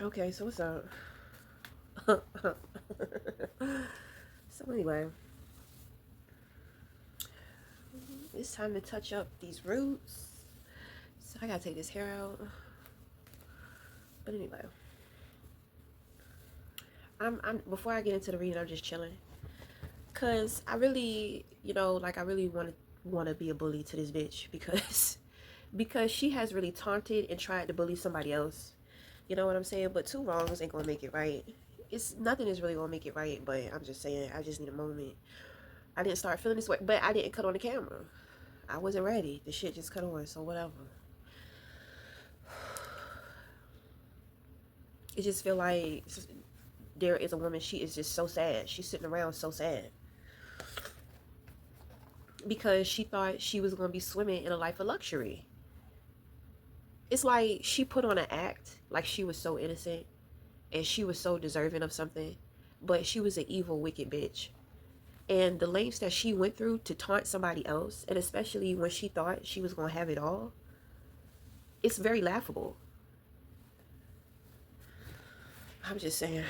Okay, so what's up? So anyway, it's time to touch up these roots. So I gotta take this hair out. But anyway, I'm before I get into the reading, I'm just chilling. Cause I really, like I really want to be a bully to this bitch because because she has really taunted and tried to bully somebody else. You know what I'm saying? But two wrongs ain't gonna make it right. It's nothing is really gonna make it right, but I'm just saying I just need a moment. I didn't start feeling this way, but I didn't cut on the camera. I wasn't ready. The shit just cut on, so whatever. It just feel like there is a woman. She is just so sad. She's sitting around so sad because she thought she was gonna be swimming in a life of luxury. It's like she put on an act like she was so innocent and she was so deserving of something, but she was an evil, wicked bitch. And the lengths that she went through to taunt somebody else, and especially when she thought she was gonna have it all, it's very laughable. I'm just saying.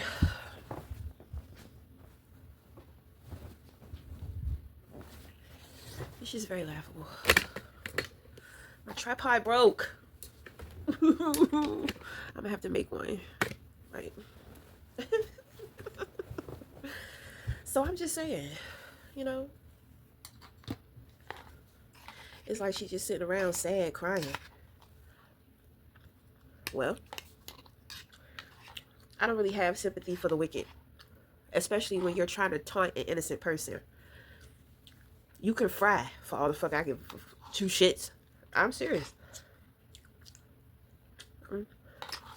It's just very laughable. My tripod broke. I'm gonna have to make one. Right. So I'm just saying, you know, it's like she's just sitting around sad, crying. Well, I don't really have sympathy for the wicked, especially when you're trying to taunt an innocent person. You can fry for all the fuck I give two shits. I'm serious.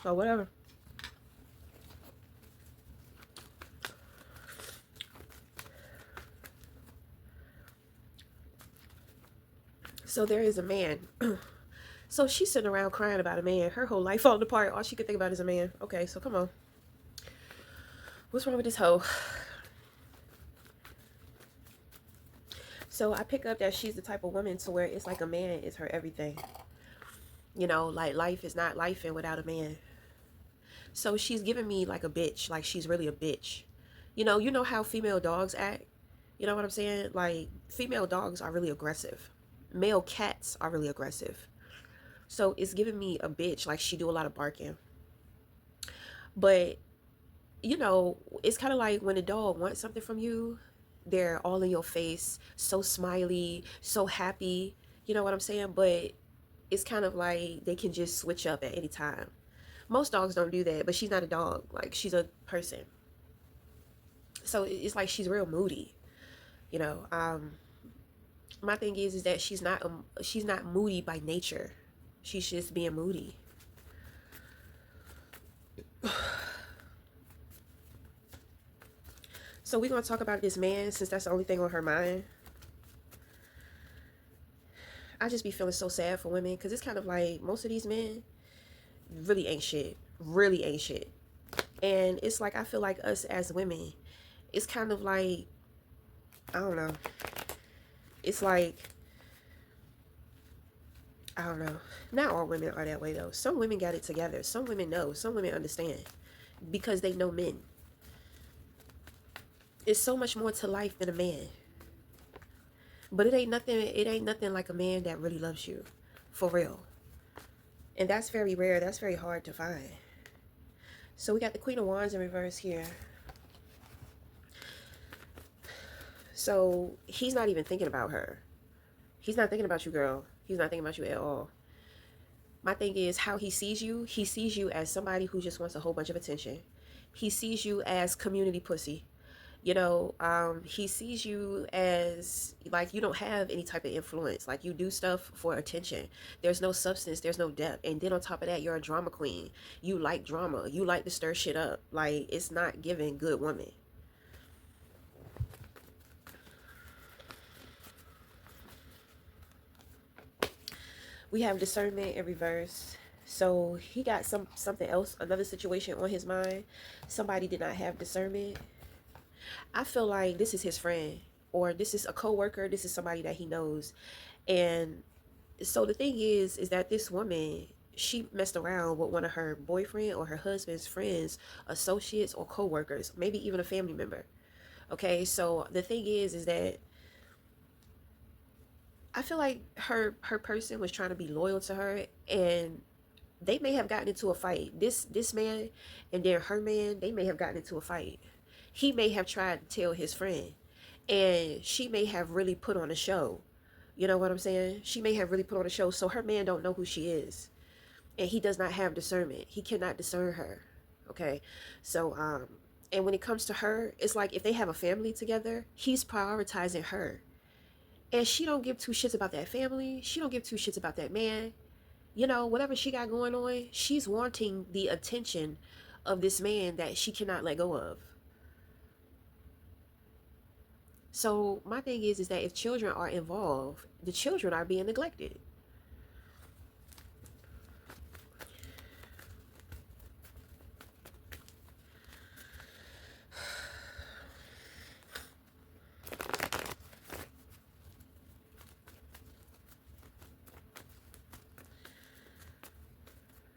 So whatever. So there is a man. So she's sitting around crying about a man. Her whole life falling apart. All she could think about is a man. Okay, so come on. What's wrong with this hoe? So I pick up that she's the type of woman to where it's like a man is her everything. Like life is not life and without a man. So she's giving me like a bitch, like she's really a bitch. You know how female dogs act? You know what I'm saying? Like female dogs are really aggressive. Male cats are really aggressive. So it's giving me a bitch, like she do a lot of barking. But it's kind of like when a dog wants something from you, they're all in your face, so smiley, so happy. You know what I'm saying? But it's kind of like they can just switch up at any time. Most dogs don't do that, but she's not a dog. Like she's a person. So it's like she's real moody. You know, my thing is that she's not moody by nature. She's just being moody. So we're gonna talk about this man since that's the only thing on her mind. I just be feeling so sad for women because it's kind of like most of these men really ain't shit. Really ain't shit. And it's like I feel like us as women, it's kind of like I don't know. It's like I don't know. Not all women are that way though. Some women got it together. Some women know. Some women understand because they know men. It's so much more to life than a man. But it ain't nothing. It ain't nothing like a man that really loves you, for real. And that's very rare. That's very hard to find. So we got the Queen of Wands in reverse here. So he's not even thinking about her. He's not thinking about you, girl. He's not thinking about you at all. My thing is how he sees you as somebody who just wants a whole bunch of attention. He sees you as community pussy. He sees you as like you don't have any type of influence. Like you do stuff for attention. There's no substance, there's no depth. And then on top of that, you're a drama queen. You like drama. You like to stir shit up. Like it's not giving good woman. We have discernment in reverse. So he got something else, another situation on his mind. Somebody did not have discernment. I feel like this is his friend or this is a coworker. This is somebody that he knows. And so the thing is that this woman, she messed around with one of her boyfriend or her husband's friends, associates, or co-workers, maybe even a family member. Okay, so the thing is that I feel like her person was trying to be loyal to her, and they may have gotten into a fight. This man and then her man, they may have gotten into a fight. He may have tried to tell his friend, and she may have really put on a show. You know what I'm saying? She may have really put on a show, so her man don't know who she is, and he does not have discernment. He cannot discern her. Okay, so and when it comes to her, it's like if they have a family together, he's prioritizing her, and she don't give two shits about that family. She don't give two shits about that man. You know, whatever she got going on, she's wanting the attention of this man that she cannot let go of. So my thing is that if children are involved, the children are being neglected.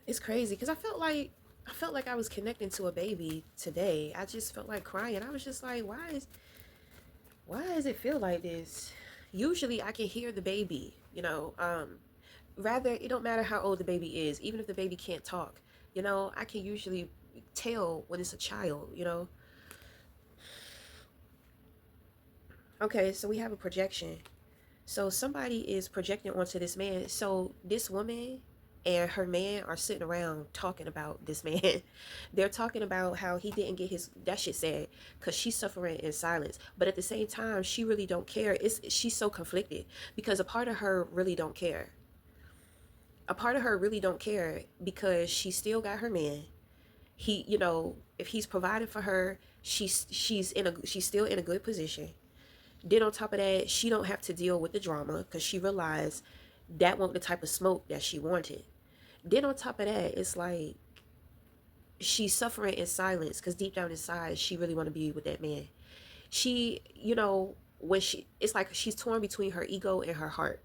It's crazy because I felt like I was connecting to a baby today. I just felt like crying. I was just like, why does it feel like this? Usually I can hear the baby, rather it don't matter how old the baby is, even if the baby can't talk, I can usually tell when it's a child. Okay, so we have a projection. So somebody is projecting onto this man. So this woman and her man are sitting around talking about this man. They're talking about how he didn't get his that shit said because she's suffering in silence. But at the same time, she really don't care. She's so conflicted because a part of her really don't care. A part of her really don't care because she still got her man. If he's providing for her, she's still in a good position. Then on top of that, she don't have to deal with the drama because she realized that wasn't the type of smoke that she wanted. Then on top of that, it's like she's suffering in silence because deep down inside, she really want to be with that man. When it's like she's torn between her ego and her heart.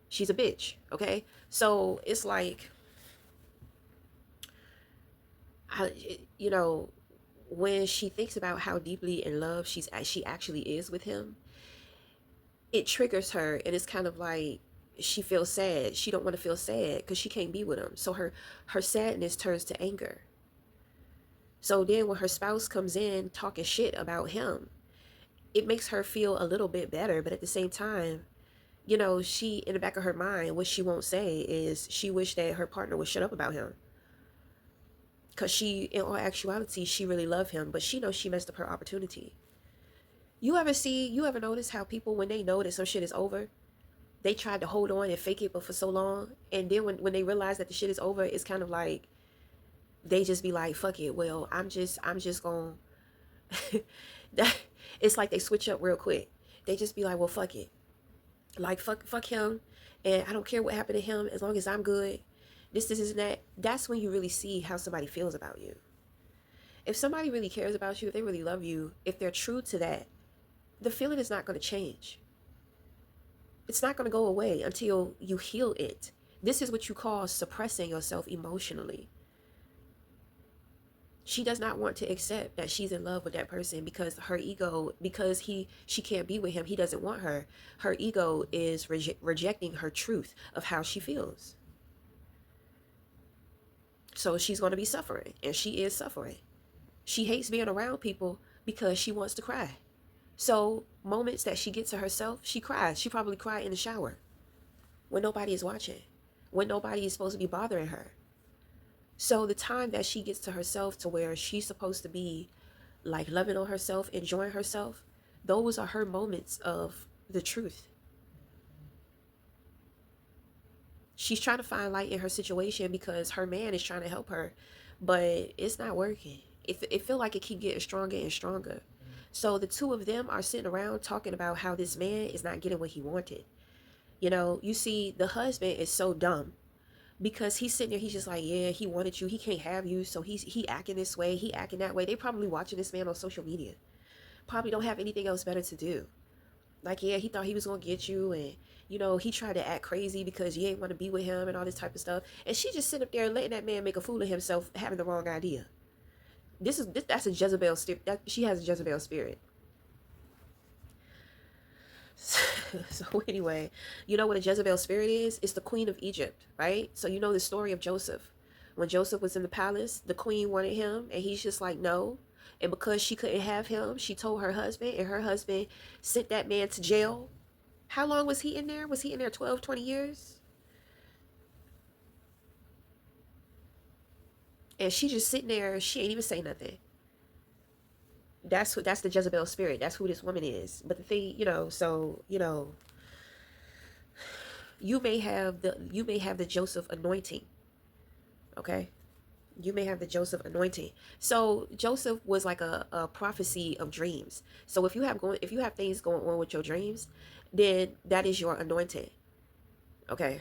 She's a bitch, okay? So it's like, I, you know, when she thinks about how deeply in love she actually is with him, it triggers her, and it's kind of like she feels sad. She don't want to feel sad because she can't be with him. So her sadness turns to anger. So then when her spouse comes in talking shit about him, it makes her feel a little bit better. But at the same time, she, in the back of her mind, what she won't say is she wished that her partner would shut up about him. Because in all actuality, she really loved him, but she knows she messed up her opportunity. You ever notice how people, when they know that some shit is over, they tried to hold on and fake it but for so long, and then when they realize that the shit is over, it's kind of like they just be like, fuck it, well, I'm just gonna it's like they switch up real quick. They just be like, well, fuck it, like fuck him, and I don't care what happened to him as long as I'm good. This and that. That's when you really see how somebody feels about you. If somebody really cares about you, if they really love you, if they're true to that, the feeling is not going to change. It's not going to go away until you heal it. This is what you call suppressing yourself emotionally. She does not want to accept that she's in love with that person because her ego, because she can't be with him, he doesn't want her. Her ego is rejecting her truth of how she feels. So she's going to be suffering, and she is suffering. She hates being around people because she wants to cry. So moments that she gets to herself, she cries. She probably cried in the shower when nobody is watching, when nobody is supposed to be bothering her. So the time that she gets to herself to where she's supposed to be like loving on herself, enjoying herself, those are her moments of the truth. She's trying to find light in her situation because her man is trying to help her, but it's not working. It feel like it keep getting stronger and stronger. So the two of them are sitting around talking about how this man is not getting what he wanted. You see, the husband is so dumb because he's sitting there, he's just like, yeah, he wanted you, he can't have you, so he acting this way, he acting that way. They probably watching this man on social media, probably don't have anything else better to do. Like, yeah, he thought he was gonna get you, and you know, he tried to act crazy because you ain't want to be with him and all this type of stuff. And she just sit up there letting that man make a fool of himself, having the wrong idea. That's a Jezebel spirit. That she has a Jezebel spirit. So anyway, you know what a Jezebel spirit is? It's the queen of Egypt, right? So you know the story of Joseph. When Joseph was in the palace, the queen wanted him, and he's just like, no. And because she couldn't have him, she told her husband, and her husband sent that man to jail. How long was he in there? Was he in there 12, 20 years? And she just sitting there, she ain't even say nothing. That's the Jezebel spirit. That's who this woman is. But the thing, so you may have the Joseph anointing. Okay, you may have the Joseph anointing. So Joseph was like a prophecy of dreams. So if you have things going on with your dreams, then that is your anointing. Okay.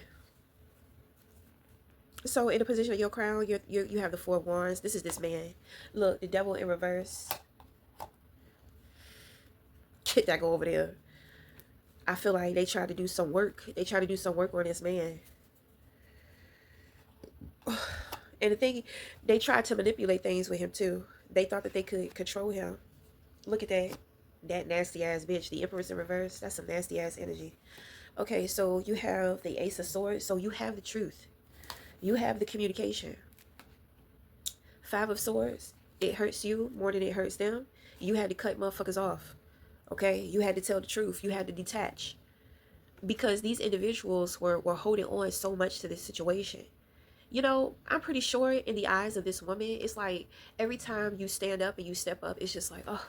So in the position of your crown, you have the four wands. This is this man. Look, the devil in reverse. Get that go over there. I feel like they tried to do some work. They tried to do some work on this man. And the thing, they tried to manipulate things with him too. They thought that they could control him. Look at that. That nasty ass bitch. The Empress in reverse. That's some nasty ass energy. Okay, so you have the Ace of Swords. So you have the truth. You have the communication. Five of Swords. It hurts you more than it hurts them. You had to cut motherfuckers off. Okay? You had to tell the truth. You had to detach. Because these individuals were holding on so much to this situation. You know, I'm pretty sure in the eyes of this woman, it's like every time you stand up and you step up, it's just like, oh,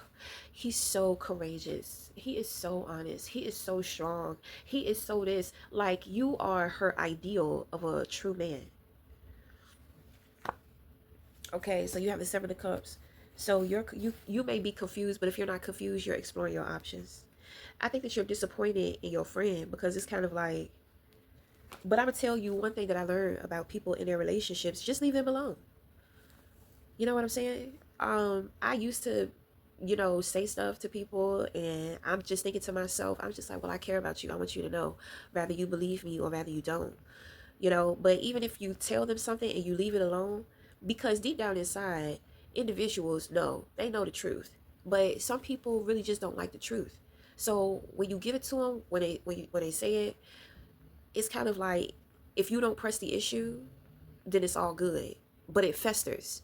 he's so courageous. He is so honest. He is so strong. He is so this. Like, you are her ideal of a true man. Okay, so you have the Seven of Cups. So you may be confused, but if you're not confused, you're exploring your options. I think that you're disappointed in your friend because it's kind of like, but I'm gonna tell you one thing that I learned about people in their relationships: just leave them alone. You know what I'm saying? I used to, say stuff to people, and I'm just thinking to myself, I'm just like, well, I care about you. I want you to know, rather you believe me or rather you don't. But even if you tell them something and you leave it alone, because deep down inside, individuals know, they know the truth, but some people really just don't like the truth. So when you give it to them, when they say it, it's kind of like, if you don't press the issue, then it's all good, but it festers.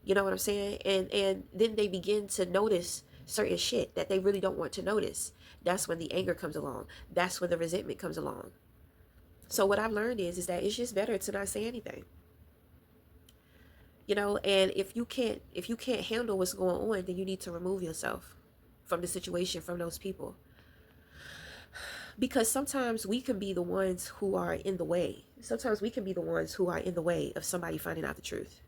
You know what I'm saying? And then they begin to notice certain shit that they really don't want to notice. That's when the anger comes along. That's when the resentment comes along. So what I've learned is that it's just better to not say anything. And if you can't handle what's going on, then you need to remove yourself from the situation, from those people. Because sometimes we can be the ones who are in the way. Sometimes we can be the ones who are in the way of somebody finding out the truth.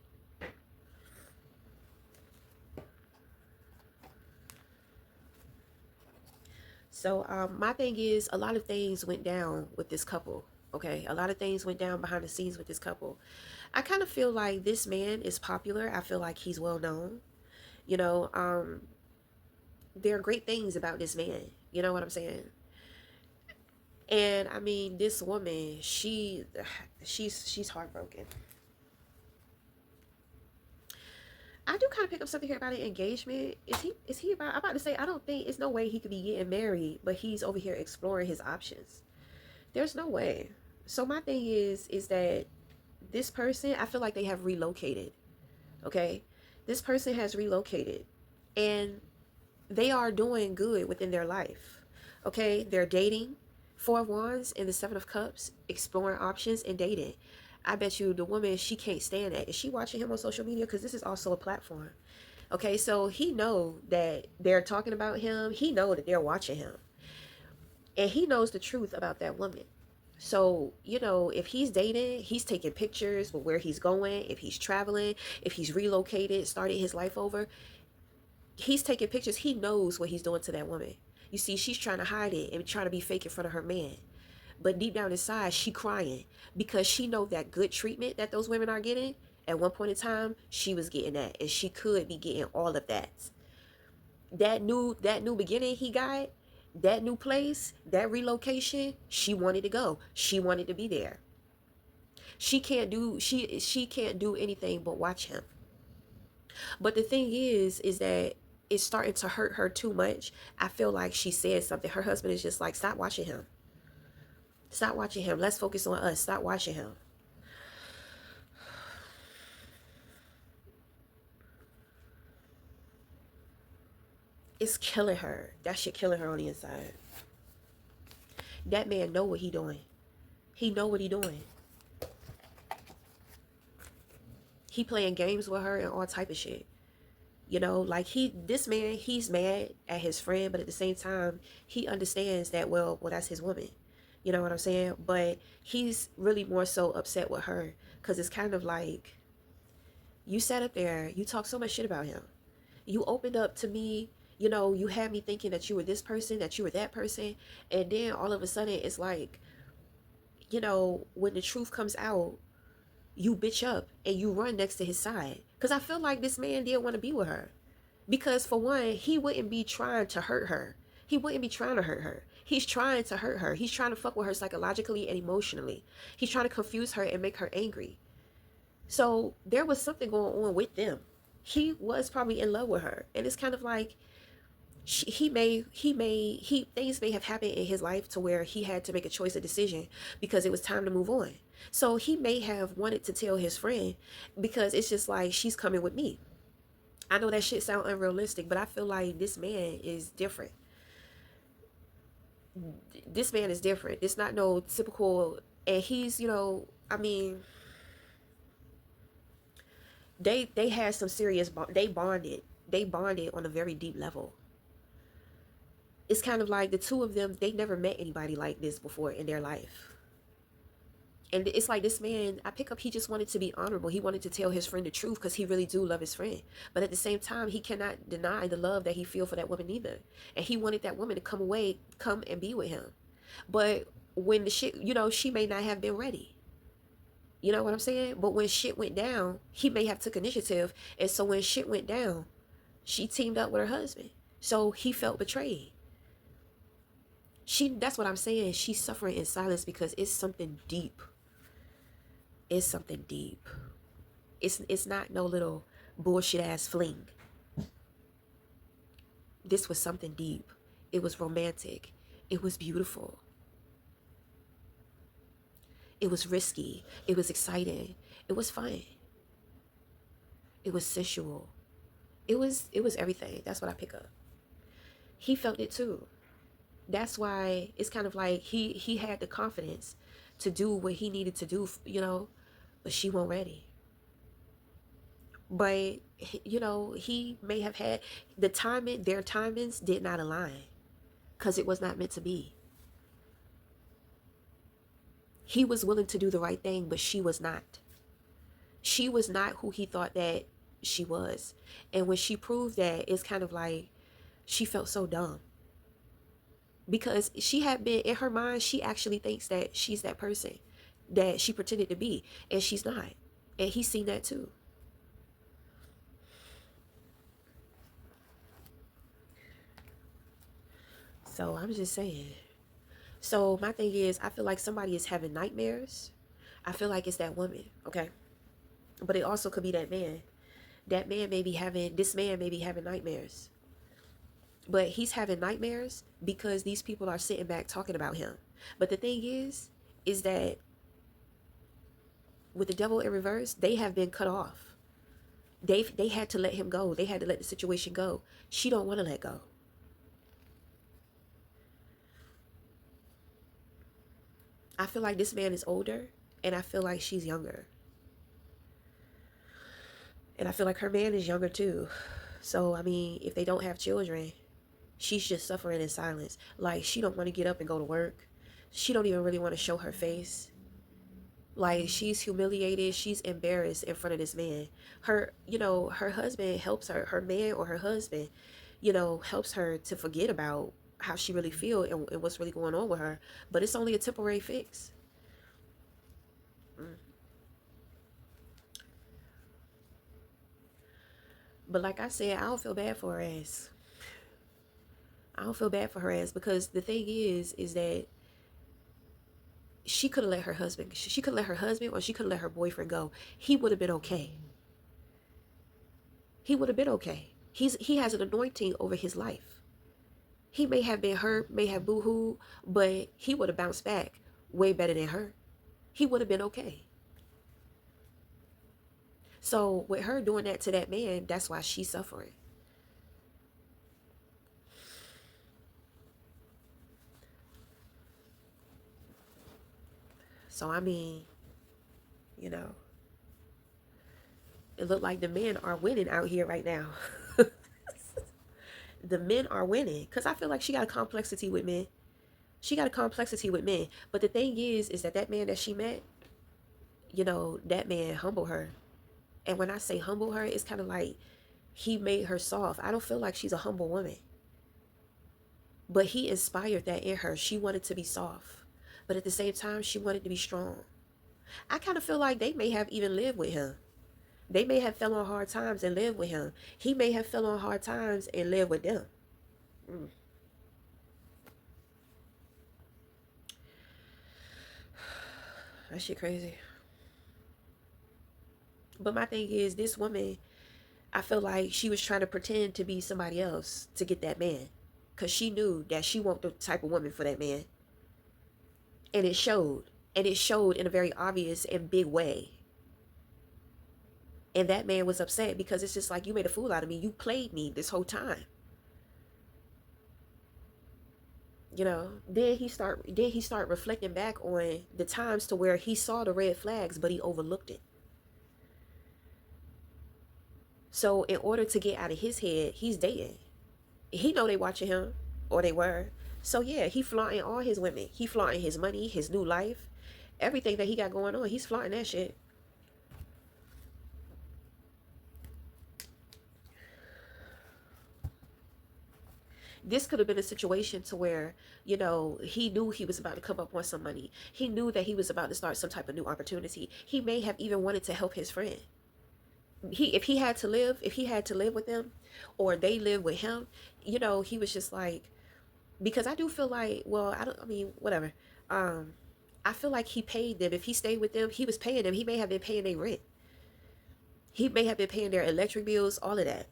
So my thing is, a lot of things went down with this couple. Okay, a lot of things went down behind the scenes with this couple. I kind of feel like this man is popular. I feel like he's well known. You know, there are great things about this man. You know what I'm saying? And I mean, this woman, she's heartbroken. I do kind of pick up something here about an engagement. Is he about? I'm about to say, I don't think, it's no way he could be getting married, but he's over here exploring his options. There's no way. So my thing is that this person, I feel like they have relocated. Okay, this person has relocated, and they are doing good within their life. Okay, they're dating. Four of Wands and the Seven of Cups, exploring options and dating. I bet you the woman, she can't stand that. Is she watching him on social media? Because this is also a platform. Okay, so he know that they're talking about him. He know that they're watching him. And he knows the truth about that woman. So, if he's dating, he's taking pictures with where he's going, if he's traveling, if he's relocated, started his life over, he's taking pictures. He knows what he's doing to that woman. You see, she's trying to hide it and trying to be fake in front of her man. But deep down inside, she crying because she know that good treatment that those women are getting. At one point in time, she was getting that, and she could be getting all of that. That new beginning he got, That new place, that relocation, she wanted to go. She wanted to be there. She can't do anything but watch him. But the thing is that it's starting to hurt her too much. I feel like she said something. Her husband is just like, stop watching him. Stop watching him. Let's focus on us. Stop watching him. It's killing her. That shit killing her on the inside. That man know what he doing. He know what he doing. He playing games with her and all type of shit. You know, like this man, he's mad at his friend, but at the same time, he understands that, well, that's his woman. You know what I'm saying? But he's really more so upset with her because it's kind of like, you sat up there, you talked so much shit about him. You opened up to me, you know, you had me thinking that you were this person, that you were that person. And then all of a sudden, it's like, you know, when the truth comes out, you bitch up and you run next to his side. Because I feel like this man didn't want to be with her. Because for one, he wouldn't be trying to hurt her. He wouldn't be trying to hurt her. He's trying to hurt her. He's trying to fuck with her psychologically and emotionally. He's trying to confuse her and make her angry. So there was something going on with them. He was probably in love with her. And it's kind of like, things may have happened in his life to where he had to make a choice, a decision, because it was time to move on. So he may have wanted to tell his friend, because it's just like, she's coming with me. I know that shit sound unrealistic, but I feel like this man is different. This man is different. It's not no typical, and he's, you know, I mean, they had some serious they bonded on a very deep level. It's kind of like the two of them, they never met anybody like this before in their life. And it's like, this man, I pick up, he just wanted to be honorable. He wanted to tell his friend the truth because he really do love his friend. But at the same time, he cannot deny the love that he feel for that woman either. And he wanted that woman to come and be with him. But when the shit, you know, she may not have been ready. You know what I'm saying? But when shit went down, he may have took initiative. And so when shit went down, she teamed up with her husband. So he felt betrayed. That's what I'm saying. She's suffering in silence because it's something deep. It's something deep. It's not no little bullshit ass fling. This was something deep. It was romantic. It was beautiful. It was risky. It was exciting. It was fun. It was sensual. It was everything. That's what I pick up. He felt it too. That's why it's kind of like he had the confidence to do what he needed to do, you know, but she wasn't ready. But, you know, he may have had their timings did not align because it was not meant to be. He was willing to do the right thing, but she was not. She was not who he thought that she was. And when she proved that, it's kind of like she felt so dumb. Because she had been, in her mind, she actually thinks that she's that person that she pretended to be. And she's not. And he's seen that too. So I'm just saying. So my thing is, I feel like somebody is having nightmares. I feel like it's that woman, okay? But it also could be that man. This man may be having nightmares. But he's having nightmares because these people are sitting back talking about him. But the thing is that with the devil in reverse, they have been cut off. They had to let him go. They had to let the situation go. She don't want to let go. I feel like this man is older, and I feel like she's younger. And I feel like her man is younger too. So, I mean, if they don't have children, she's just suffering in silence. Like, she don't want to get up and go to work. She don't even really want to show her face. Like, she's humiliated. She's embarrassed in front of this man. Her husband helps her. Her man or her husband, helps her to forget about how she really feel and what's really going on with her. But it's only a temporary fix. Mm. But like I said, I don't feel bad for her ass. I don't feel bad for her ass, because the thing is that she could have let her husband, she could let her husband, or she could let her boyfriend go. He would have been okay. He would have been okay. He has an anointing over his life. He may have been hurt, may have boo-hoo, but he would have bounced back way better than her. He would have been okay. So with her doing that to that man, that's why she's suffering. So I mean, you know, it looked like the men are winning out here right now. The men are winning, because I feel like she got a complexity with men. She got a complexity with men. But the thing is that that man that she met, that man humbled her. And when I say humble her, it's kind of like he made her soft. I don't feel like she's a humble woman. But he inspired that in her. She wanted to be soft. But at the same time, she wanted to be strong. I kind of feel like they may have even lived with him. They may have fell on hard times and lived with him. He may have fell on hard times and lived with them. Mm. That shit crazy. But my thing is, this woman, I feel like she was trying to pretend to be somebody else to get that man. Because she knew that she wasn't the type of woman for that man. And it showed. And it showed in a very obvious and big way. And that man was upset, because it's just like, you made a fool out of me. You played me this whole time. Then he start reflecting back on the times to where he saw the red flags, but he overlooked it. So in order to get out of his head, he's dating. He know they watching him, or they were. So yeah, he flaunting all his women. He flaunting his money, his new life, everything that he got going on. He's flaunting that shit. This could have been a situation to where, he knew he was about to come up on some money. He knew that he was about to start some type of new opportunity. He may have even wanted to help his friend. If he had to live with them, or they live with him, he was just like, because I do feel like, well, I mean, whatever. I feel like he paid them. If he stayed with them, he was paying them. He may have been paying their rent. He may have been paying their electric bills, all of that.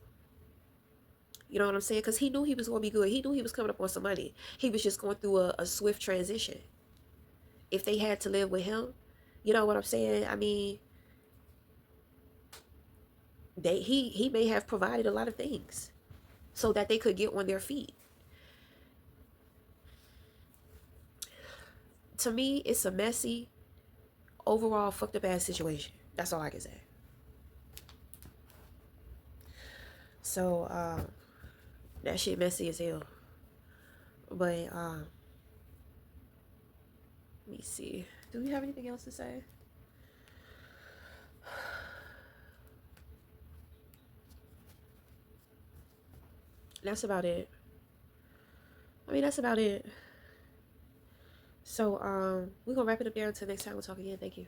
You know what I'm saying? Because he knew he was going to be good. He knew he was coming up on some money. He was just going through a swift transition. If they had to live with him, you know what I'm saying? I mean, he may have provided a lot of things so that they could get on their feet. To me, it's a messy, overall fucked up ass situation. That's all I can say. So, that shit messy as hell. But, let me see. Do we have anything else to say? That's about it. I mean, that's about it. So, we're gonna wrap it up there until next time we'll talk again. Thank you.